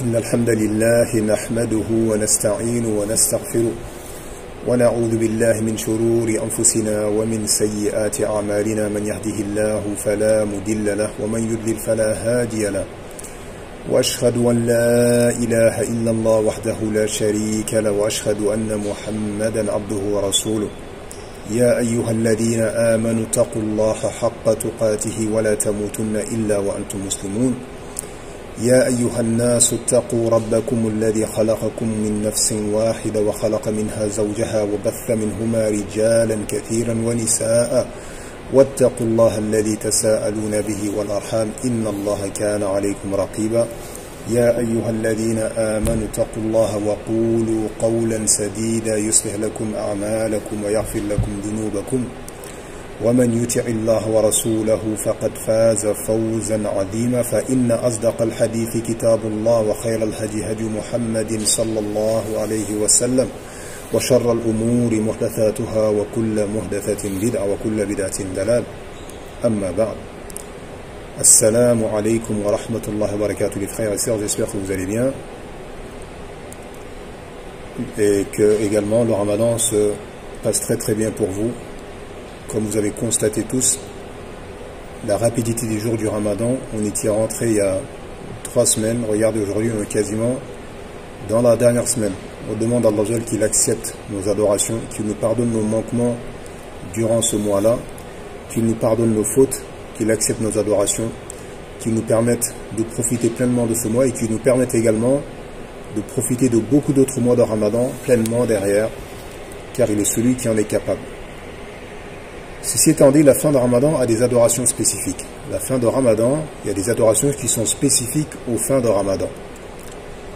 إن الحمد لله نحمده ونستعين ونستغفره ونعوذ بالله من شرور أنفسنا ومن سيئات أعمالنا من يهده الله فلا مضل له ومن يضلل فلا هادي له وأشهد أن لا إله إلا الله وحده لا شريك له وأشهد أن محمدا عبده ورسوله يا أيها الذين آمنوا اتقوا الله حق تقاته ولا تموتن إلا وأنتم مسلمون يا أيها الناس اتقوا ربكم الذي خلقكم من نفس واحدة وخلق منها زوجها وبث منهما رجالا كثيرا ونساء واتقوا الله الذي تساءلون به والأرحام إن الله كان عليكم رقيبا يا أيها الذين آمنوا اتقوا الله وقولوا قولا سديدا يصلح لكم أعمالكم ويغفر لكم ذنوبكم ومن يطع الله ورسوله فقد فاز فوزا عظيما فإن أصدق الحديث كتاب الله وخير الهدي هدي محمد صلى الله عليه وسلم وشر الأمور محدثاتها وكل محدثة بدعة وكل بدعة ضلالة أما بعد Assalamu alaikum wa rahmatullahi wa barakatuh les frères et sœurs, j'espère que vous allez bien et que également le ramadan se passe très très bien pour vous. Comme vous avez constaté tous, la rapidité des jours du ramadan, on était rentré il y a 3 semaines, regardez aujourd'hui on est quasiment dans la dernière semaine. On demande à Allah qu'il accepte nos adorations, qu'il nous pardonne nos manquements durant ce mois-là, qu'il nous pardonne nos fautes, qu'il accepte nos adorations, qu'il nous permette de profiter pleinement de ce mois et qu'il nous permette également de profiter de beaucoup d'autres mois de Ramadan pleinement derrière, car il est celui qui en est capable. Ceci étant dit, la fin de Ramadan a des adorations spécifiques. La fin de Ramadan, il y a des adorations qui sont spécifiques aux fins de Ramadan.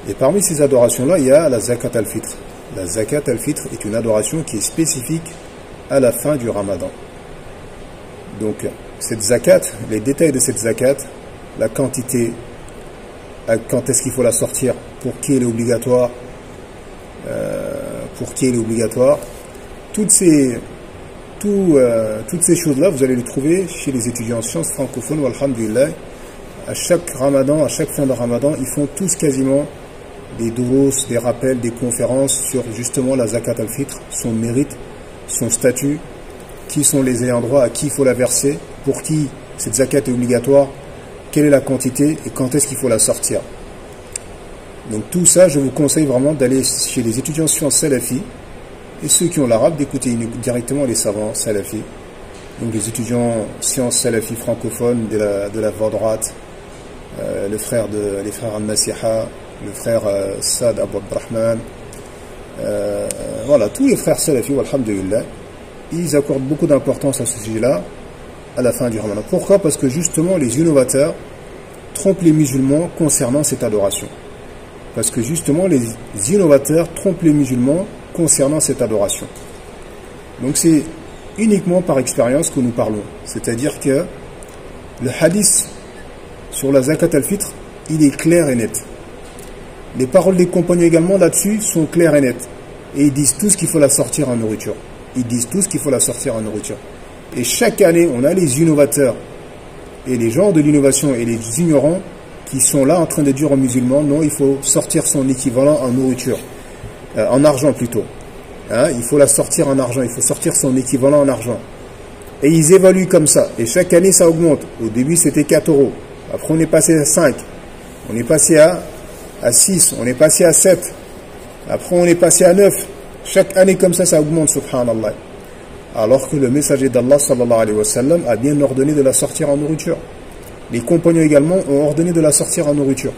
Et parmi ces adorations-là, il y a la Zakat al-Fitr. La Zakat al-Fitr est une adoration qui est spécifique à la fin du Ramadan. Donc, cette zakat, les détails de cette zakat, la quantité, quand est-ce qu'il faut la sortir, pour qui elle est obligatoire, toutes ces choses-là, vous allez les trouver chez les étudiants en sciences francophones, alhamdulillah. À chaque Ramadan, à chaque fin de Ramadan, ils font tous quasiment des durous, des rappels, des conférences sur justement la zakat al-Fitr, son mérite, son statut, qui sont les ayants droit, à qui il faut la verser, pour qui cette zakat est obligatoire, quelle est la quantité et quand est-ce qu'il faut la sortir. Donc tout ça, je vous conseille vraiment d'aller chez les étudiants sciences salafi et ceux qui ont l'arabe, d'écouter directement les savants salafi. Donc les étudiants sciences salafi francophones de la voie droite, les frères Al-Nasiha, le frère Saad Abu Abdrahman, voilà, tous les frères salafi, alhamdulillah. Ils accordent beaucoup d'importance à ce sujet-là à la fin du Ramadan. Pourquoi? Parce que justement les innovateurs trompent les musulmans concernant cette adoration. Parce que justement les innovateurs trompent les musulmans concernant cette adoration. Donc c'est uniquement par expérience que nous parlons. C'est-à-dire que le hadith sur la zakat al-fitr, il est clair et net. Les paroles des compagnons également là-dessus sont claires et nettes. Et ils disent tous qu'il faut la sortir en nourriture. Ils disent tous qu'il faut la sortir en nourriture. Et chaque année, on a les innovateurs et les gens de l'innovation et les ignorants qui sont là en train de dire aux musulmans, non, il faut sortir son équivalent en nourriture, en argent plutôt. Hein, il faut la sortir en argent, il faut sortir son équivalent en argent. Et ils évaluent comme ça. Et chaque année, ça augmente. Au début, c'était 4 €. Après, on est passé à 5. On est passé à 6. On est passé à 7. Après, on est passé à 9. Chaque année comme ça augmente, subhanallah. Alors que le messager d'Allah, sallallahu alayhi wa sallam, a bien ordonné de la sortir en nourriture. Les compagnons également ont ordonné de la sortir en nourriture.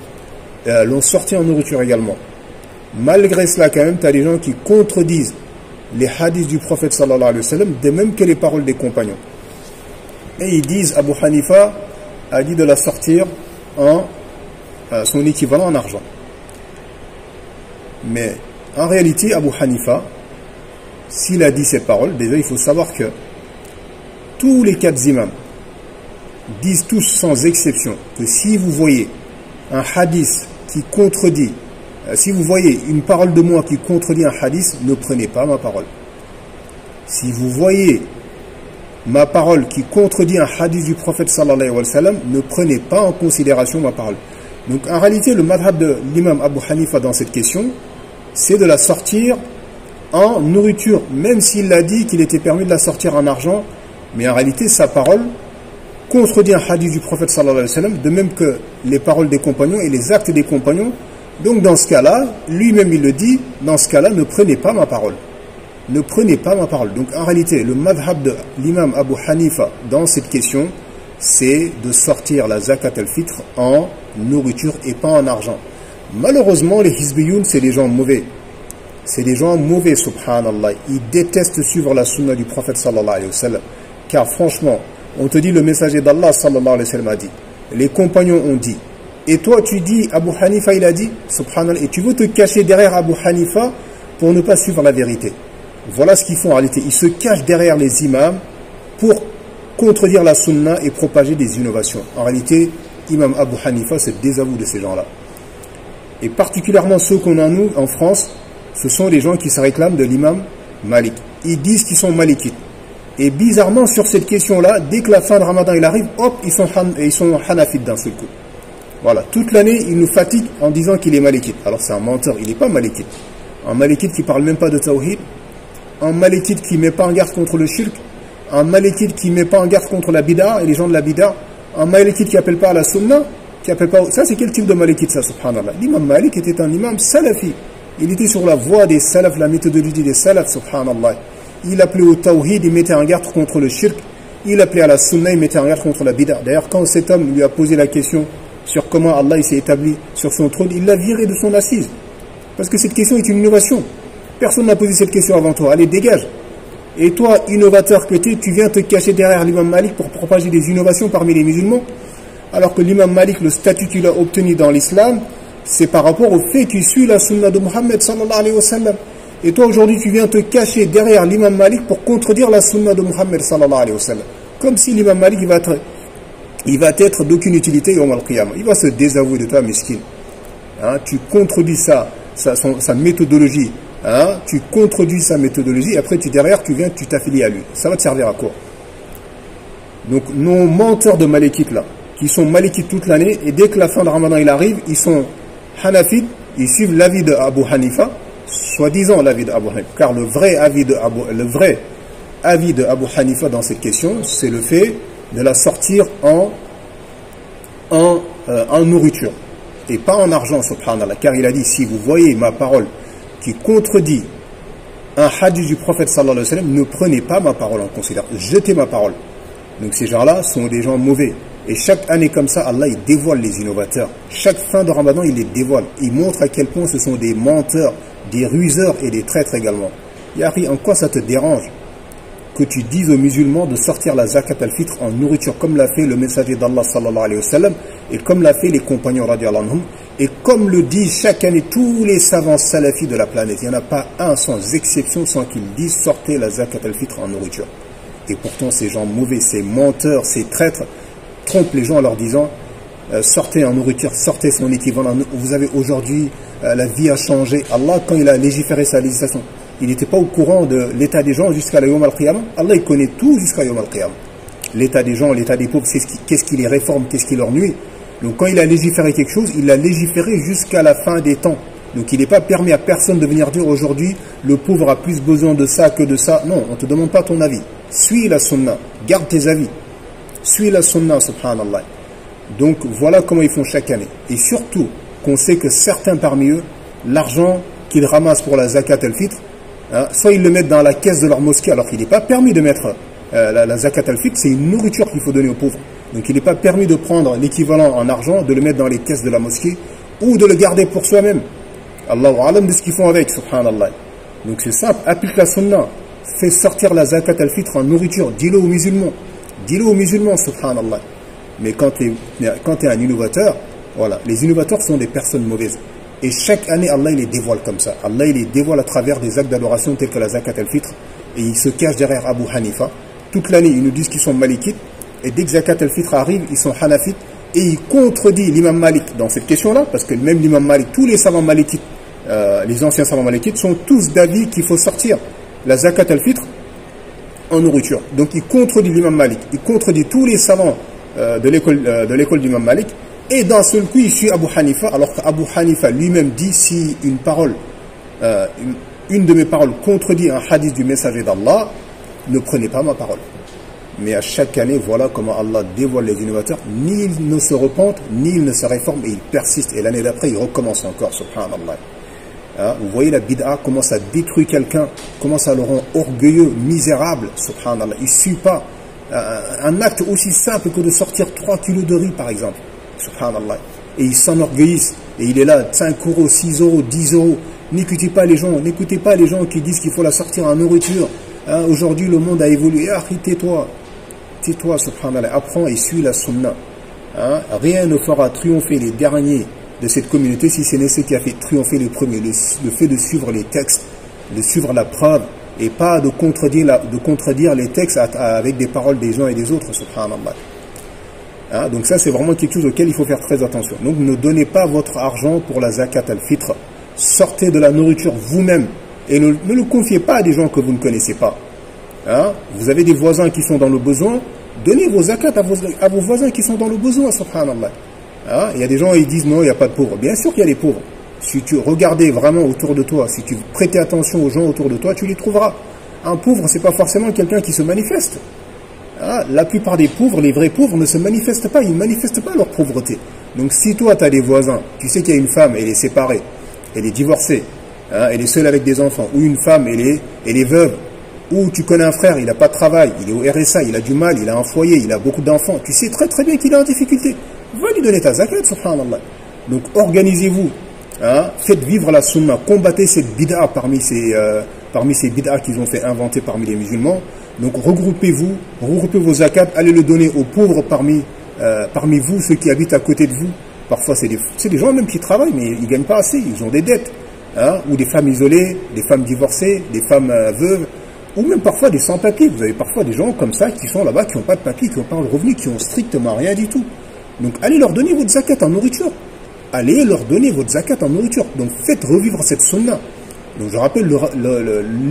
L'ont sorti en nourriture également. Malgré cela, quand même, tu as des gens qui contredisent les hadiths du prophète, sallallahu alayhi wa sallam, de même que les paroles des compagnons. Et ils disent, Abu Hanifa a dit de la sortir en son équivalent en argent. Mais en réalité, Abu Hanifa, s'il a dit ces paroles, déjà il faut savoir que tous les 4 imams disent tous sans exception que si vous voyez un hadith qui contredit, si vous voyez une parole de moi qui contredit un hadith, ne prenez pas ma parole. Si vous voyez ma parole qui contredit un hadith du prophète sallallahu alayhi wa sallam, ne prenez pas en considération ma parole. Donc en réalité, le madhab de l'imam Abu Hanifa dans cette question, c'est de la sortir en nourriture, même s'il a dit qu'il était permis de la sortir en argent, mais en réalité, sa parole contredit un hadith du prophète sallallahu alayhi wa sallam, de même que les paroles des compagnons et les actes des compagnons. Donc dans ce cas-là, lui-même il le dit, dans ce cas-là, ne prenez pas ma parole. Ne prenez pas ma parole. Donc en réalité, le madhab de l'imam Abu Hanifa dans cette question, c'est de sortir la zakat al-fitr en nourriture et pas en argent. Malheureusement, les hizbiyoun, c'est des gens mauvais. C'est des gens mauvais, subhanallah. Ils détestent suivre la sunna du prophète sallallahu alayhi wa sallam. Car franchement, on te dit, le messager d'Allah sallallahu alayhi wa sallam a dit, les compagnons ont dit, et toi tu dis, Abu Hanifa il a dit, subhanallah, et tu veux te cacher derrière Abu Hanifa pour ne pas suivre la vérité. Voilà ce qu'ils font en réalité. Ils se cachent derrière les imams pour contredire la sunna et propager des innovations. En réalité, imam Abu Hanifa se désavoue de ces gens-là. Et particulièrement ceux qu'on a nous en France, ce sont les gens qui se réclament de l'imam Malik. Ils disent qu'ils sont malikites. Et bizarrement, sur cette question-là, dès que la fin de Ramadan il arrive, hop, ils sont hanafites d'un seul coup. Voilà, toute l'année, il nous fatigue en disant qu'il est malikite. Alors c'est un menteur, il n'est pas malikite. Un malikite qui ne parle même pas de tawhid, un malikite qui ne met pas en garde contre le shirk, un malikite qui ne met pas en garde contre la bid'a et les gens de la bid'a, un malikite qui n'appelle pas à la sunna, qui appelle pas... Ça, c'est quel type de malikite, ça, subhanallah? L'imam Malik était un imam salafi. Il était sur la voie des salaf, la méthodologie des salaf, subhanallah. Il appelait au tawhid, il mettait en garde contre le shirk. Il appelait à la sunna, il mettait en garde contre la bid'a. D'ailleurs, quand cet homme lui a posé la question sur comment Allah s'est établi sur son trône, il l'a viré de son assise. Parce que cette question est une innovation. Personne n'a posé cette question avant toi. Allez, dégage. Et toi, innovateur que tu viens te cacher derrière l'imam Malik pour propager des innovations parmi les musulmans. Alors que l'imam Malik, le statut qu'il a obtenu dans l'islam, c'est par rapport au fait qu'il suit la sunna de Muhammad sallallahu alayhi wa sallam. Et toi, aujourd'hui, tu viens te cacher derrière l'imam Malik pour contredire la sunna de Muhammad sallallahu alayhi wa sallam. Comme si l'imam Malik, il va être d'aucune utilité yawm al-qiyamah. Il va se désavouer de toi, miskin. Hein, tu contredis sa méthodologie. Hein, tu contredis sa méthodologie, et après derrière tu viens, tu t'affilies à lui. Ça va te servir à quoi? Donc nos menteurs de Malikites là, qui sont Malikites toute l'année, et dès que la fin de Ramadan il arrive, ils sont Hanafites, ils suivent l'avis de Abu Hanifa, soi-disant l'avis de Abu Hanifa, car le vrai avis de Abu Hanifa dans cette question, c'est le fait de la sortir en nourriture, et pas en argent, subhanallah, car il a dit, si vous voyez ma parole qui contredit un hadith du prophète sallallahu alayhi wa sallam, ne prenez pas ma parole en considération, jetez ma parole. Donc ces gens-là sont des gens mauvais. Et chaque année comme ça, Allah il dévoile les innovateurs. Chaque fin de Ramadan, il les dévoile. Il montre à quel point ce sont des menteurs, des ruseurs et des traîtres également. Yahri, en quoi ça te dérange que tu dises aux musulmans de sortir la zakat al-fitr en nourriture, comme l'a fait le messager d'Allah sallallahu alayhi wa sallam, et comme l'a fait les compagnons radiyallahu anhum, et comme le disent chaque année tous les savants salafis de la planète. Il n'y en a pas un sans exception sans qu'ils disent sortez la zakat al-fitr en nourriture. Et pourtant ces gens mauvais, ces menteurs, ces traîtres trompent les gens en leur disant sortez en nourriture, sortez son équivalent. Vous avez aujourd'hui, la vie a changé. Allah, quand il a légiféré sa législation, il n'était pas au courant de l'état des gens jusqu'à la Yawm al-Qiyamah. Allah il connaît tout jusqu'à Yawm al-Qiyamah. L'état des gens, l'état des pauvres, qu'est-ce qui les réforme, qu'est-ce qui leur nuit. Donc quand il a légiféré quelque chose, il l'a légiféré jusqu'à la fin des temps. Donc il n'est pas permis à personne de venir dire aujourd'hui le pauvre a plus besoin de ça que de ça. Non, on ne te demande pas ton avis. Suis la sunna, garde tes avis. Suis la sunna, subhanallah. Donc voilà comment ils font chaque année. Et surtout qu'on sait que certains parmi eux, l'argent qu'ils ramassent pour la zakat al-fitr, hein, soit ils le mettent dans la caisse de leur mosquée, alors qu'il n'est pas permis de mettre la zakat al-fitr, c'est une nourriture qu'il faut donner aux pauvres. Donc il n'est pas permis de prendre l'équivalent en argent, de le mettre dans les caisses de la mosquée, ou de le garder pour soi-même. Allahu alam de ce qu'ils font avec, subhanallah. Donc c'est simple, applique la sunna, fais sortir la zakat al-fitr en nourriture, dis-le aux musulmans. Dis-le aux musulmans, subhanallah. Mais quand tu es un innovateur, voilà, les innovateurs sont des personnes mauvaises. Et chaque année, Allah il les dévoile comme ça. Allah il les dévoile à travers des actes d'adoration tels que la zakat al-fitr. Et ils se cachent derrière Abu Hanifa. Toute l'année, ils nous disent qu'ils sont malikites. Et dès que zakat al-fitr arrive, ils sont hanafites. Et ils contredisent l'imam Malik dans cette question-là. Parce que même l'imam Malik, tous les savants malikites, les anciens savants malikites, sont tous d'avis qu'il faut sortir la zakat al-fitr en nourriture. Donc il contredit l'imam Malik. Il contredit tous les savants de l'école d'imam Malik. et d'un seul coup il suit Abu Hanifa, alors qu'Abu Hanifa lui-même dit si une parole, une de mes paroles contredit un hadith du messager d'Allah, ne prenez pas ma parole. Mais à chaque année, voilà comment Allah dévoile les innovateurs, ni ils ne se repentent, ni ils ne se réforment, et ils persistent, et l'année d'après ils recommencent encore, subhanallah. Vous voyez la bid'a, comment ça détruit quelqu'un, comment ça le rend orgueilleux, misérable, subhanallah. Il ne suit pas un acte aussi simple que de sortir 3 kilos de riz par exemple, subhanallah. Et ils s'enorgueillissent, et il est là, 5 euros, 6 euros, 10 euros. N'écoutez pas les gens qui disent qu'il faut la sortir en nourriture. Aujourd'hui le monde a évolué, tais-toi, subhanallah, apprends et suis la sunna. Rien ne fera triompher les derniers de cette communauté si ce n'est ce qui a fait triompher les premiers, le fait de suivre les textes, de suivre la preuve, et pas de contredire les textes avec des paroles des uns et des autres, subhanallah. Donc ça c'est vraiment quelque chose auquel il faut faire très attention. Donc ne donnez pas votre argent pour la zakat al-fitr, sortez de la nourriture vous-même, et ne le confiez pas à des gens que vous ne connaissez pas. Vous avez des voisins qui sont dans le besoin, donnez vos zakats à vos voisins qui sont dans le besoin, subhanallah. Il y a des gens qui disent non, il n'y a pas de pauvres. Bien sûr qu'il y a des pauvres. Si tu regardais vraiment autour de toi, si tu prêtais attention aux gens autour de toi, tu les trouveras. Un pauvre, c'est pas forcément quelqu'un qui se manifeste. La plupart des pauvres, les vrais pauvres, ne se manifestent pas. Ils ne manifestent pas leur pauvreté. Donc si toi, tu as des voisins, tu sais qu'il y a une femme, elle est séparée, elle est divorcée, elle est seule avec des enfants, ou une femme, elle est veuve, ou tu connais un frère, il n'a pas de travail, il est au RSA, il a du mal, il a un foyer, il a beaucoup d'enfants, tu sais très très bien qu'il est en difficulté. Va lui donner ta zakat, subhanallah. Donc organisez-vous, faites vivre la sunna, combattez cette bid'a parmi ces bid'a qu'ils ont fait inventer parmi les musulmans. Donc regroupez vos zakats, allez le donner aux pauvres parmi vous, ceux qui habitent à côté de vous. Parfois c'est des gens même qui travaillent, mais ils ne gagnent pas assez, ils ont des dettes. Ou des femmes isolées, des femmes divorcées, des femmes veuves, ou même parfois des sans-papiers. Vous avez parfois des gens comme ça qui sont là-bas, qui n'ont pas de papier, qui n'ont pas de revenus, qui n'ont strictement rien du tout. Donc allez leur donner votre zakat en nourriture. Allez leur donner votre zakat en nourriture. Donc faites revivre cette sunna. Donc je rappelle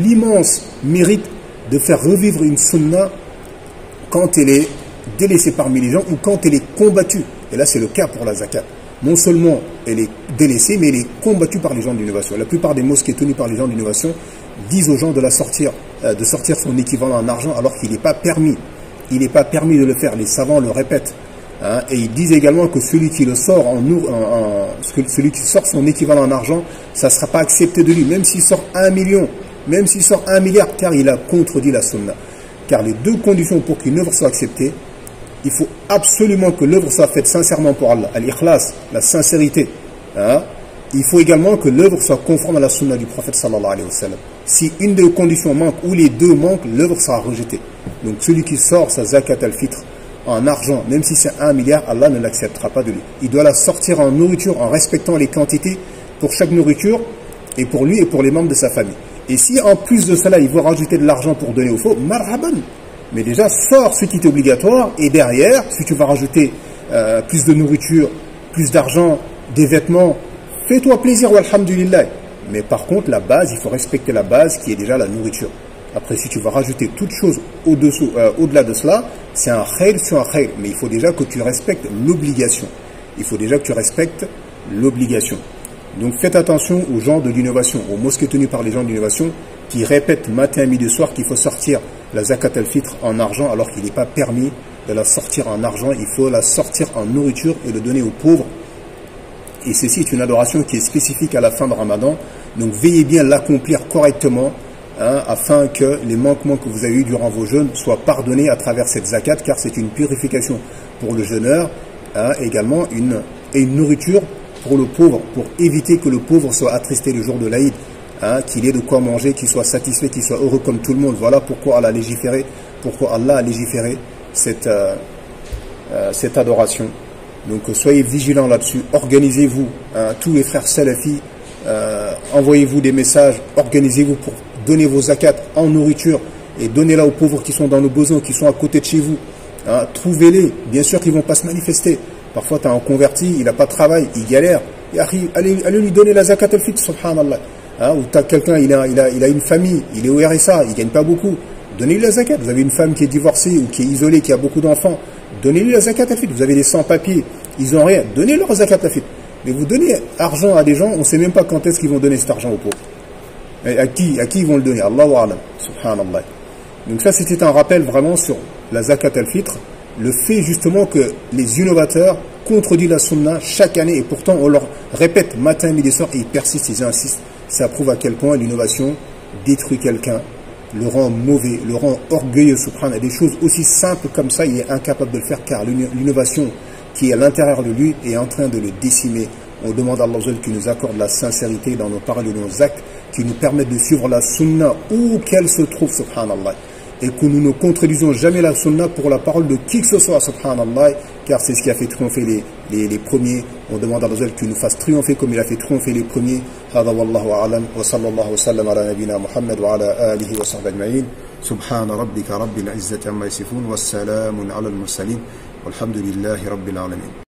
l'immense mérite de faire revivre une sunna quand elle est délaissée parmi les gens ou quand elle est combattue. Et là c'est le cas pour la zakat. Non seulement elle est délaissée, mais elle est combattue par les gens d'innovation. La plupart des mosquées tenues par les gens d'innovation disent aux gens de sortir son équivalent en argent alors qu'il n'est pas permis. Il n'est pas permis de le faire. Les savants le répètent. Et ils disent également que celui qui le sort celui qui sort son équivalent en argent, ça ne sera pas accepté de lui, même s'il sort 1 million, même s'il sort 1 milliard, car il a contredit la sunna. Car les deux conditions pour qu'une œuvre soit acceptée, il faut absolument que l'œuvre soit faite sincèrement pour Allah, al-ikhlas, la sincérité. Il faut également que l'œuvre soit conforme à la sunna du prophète sallallahu alayhi wa sallam. Si une des conditions manque ou les deux manquent, l'œuvre sera rejetée. Donc celui qui sort sa zakat al-fitr en argent, même si c'est 1 milliard, Allah ne l'acceptera pas de lui. Il doit la sortir en nourriture en respectant les quantités pour chaque nourriture et pour lui et pour les membres de sa famille. Et si en plus de cela, il veut rajouter de l'argent pour donner aux faux, marhaban. Mais déjà, sors ce qui est obligatoire et derrière, si tu vas rajouter plus de nourriture, plus d'argent, des vêtements, fais-toi plaisir, walhamdulillah. Mais par contre, la base, il faut respecter la base qui est déjà la nourriture. Après, si tu vas rajouter toute chose au-delà de cela, c'est un khayr sur un khayr. Mais il faut déjà que tu respectes l'obligation. Il faut déjà que tu respectes l'obligation. Donc faites attention aux gens de l'innovation, aux mosquées tenues par les gens de l'innovation qui répètent matin, midi, soir qu'il faut sortir la zakat al-fitr en argent alors qu'il n'est pas permis de la sortir en argent. Il faut la sortir en nourriture et le donner aux pauvres. Et ceci est une adoration qui est spécifique à la fin de Ramadan. Donc veillez bien à l'accomplir correctement afin que les manquements que vous avez eus durant vos jeûnes soient pardonnés à travers cette zakat, car c'est une purification pour le jeûneur, également une nourriture pour le pauvre, pour éviter que le pauvre soit attristé le jour de l'Aïd, qu'il ait de quoi manger, qu'il soit satisfait, qu'il soit heureux comme tout le monde. Voilà pourquoi Allah a légiféré cette adoration. Donc soyez vigilants là-dessus, organisez-vous, tous les frères salafis, envoyez-vous des messages, organisez-vous pour donner vos zakats en nourriture et donnez-la aux pauvres qui sont dans le besoin, qui sont à côté de chez vous. Trouvez-les, bien sûr qu'ils ne vont pas se manifester. Parfois tu as un converti, il n'a pas de travail, il galère, et allez lui donner la zakat al-fitr, subhanallah. Ou tu as quelqu'un, il a une famille, il est au RSA, il ne gagne pas beaucoup, donnez-lui la zakat. Vous avez une femme qui est divorcée ou qui est isolée, qui a beaucoup d'enfants, donnez-lui la zakat al-fitr. Vous avez des sans-papiers, Ils n'ont rien. Donnez leur zakat al-fitr. Mais vous donnez argent à des gens, on ne sait même pas quand est-ce qu'ils vont donner cet argent aux pauvres. Et à qui ils vont le donner? Allahu a'lam. Subhanallah. Donc ça, c'était un rappel vraiment sur la zakat al-fitr. Le fait justement que les innovateurs contredisent la sunna chaque année et pourtant on leur répète matin, midi, soir et ils persistent, ils insistent. Ça prouve à quel point l'innovation détruit quelqu'un, le rend mauvais, le rend orgueilleux, subhanallah. Des choses aussi simples comme ça, il est incapable de le faire car l'innovation qui est à l'intérieur de lui est en train de le décimer. On demande à Allah qui nous accorde la sincérité dans nos paroles et nos actes, qui nous permettent de suivre la sunna où qu'elle se trouve, subhanallah. Et que nous ne contredisons jamais la sunna pour la parole de qui que ce soit, subhanallah, car c'est ce qui a fait triompher les premiers. On demande à Allah qu'il nous fasse triompher comme il a fait triompher les premiers. Hada wallahu a'lam wa sallallahu wa sallam ala nabina Muhammad wa ala alihi wa sahbihi ajma'in. Subhana rabbika rabbil izzati amma yasifun wa salamun ala al-mursalin walhamdulillahi rabbil alamin.